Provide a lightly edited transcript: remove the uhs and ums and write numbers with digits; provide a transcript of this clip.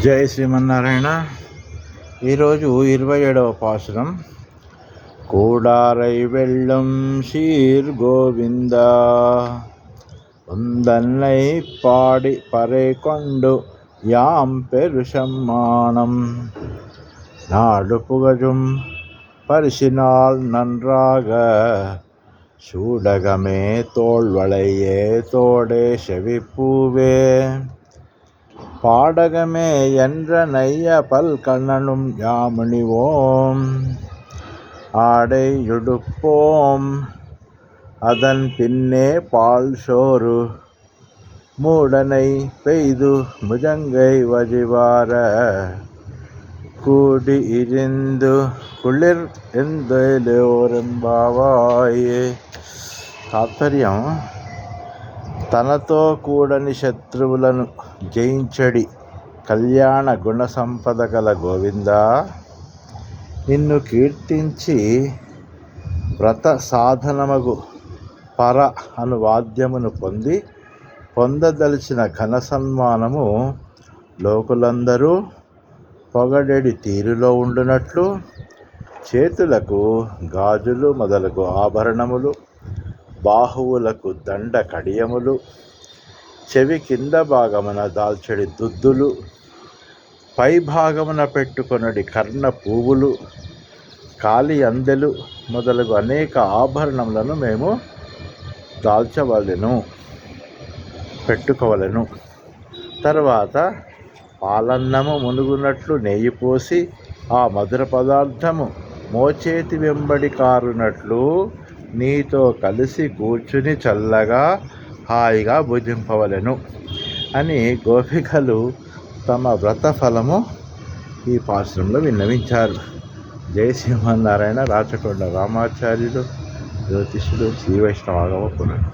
జై శ్రీమన్నారాయణ. ఈరోజు 27వ పాసురం. కూడారై వెళ్ళం శీర్ గోవింద ఉందన్నై பாடி பறை கொண்டு யாம் பெருசம்மானம் நாடு புகழும் பரிசினால் நன்றாக சூடகமே தோள்வளையே தோடே செவிப்பூவே பாடகமே என்ற நைய பல்கண்ணனும் யாமுனிவோம் ஆடை யுடுப்போம் அதன் பின்னே பால் சோறு மூடனை பெய்து முஜங்கை வழிவார கூடி இருந்து కుళిర్ ఎందోరెంబావాయే. తాత్పర్యం: తనతో కూడని శత్రువులను జయించడి కళ్యాణ గుణ సంపద గల గోవింద, నిన్ను కీర్తించి వ్రత సాధనమగు పర అను వాద్యమును పొందదలిచిన ఘన సన్మానము లోకులందరూ పొగడెడి తీరులో ఉండునట్లు చేతులకు గాజులు మొదలగు ఆభరణములు, బాహువులకు దండ కడియములు, చెవి కింద భాగమున దాల్చడి దుద్దులు, పై భాగమున పెట్టుకొనడి కర్ణ పువ్వులు, కాలి అందెలు మొదలగు అనేక ఆభరణములను మేము పెట్టుకోవలెను. తర్వాత పాలన్నము మునుగునట్లు నెయ్యి పోసి ఆ మధుర పదార్థము మోచేతి వెంబడి కారునట్లు నీతో కలిసి కూర్చుని చల్లగా హాయిగా భుజింపవలెను అని గోపికలు తమ వ్రత ఫలము ఈ పాశ్రంలో విన్నవించారు. జై శ్రీమన్నారాయణ. రాచకొండ రామాచార్యులు, జ్యోతిష్యుడు, శ్రీ వైష్ణవ ఆగమ పురాణం.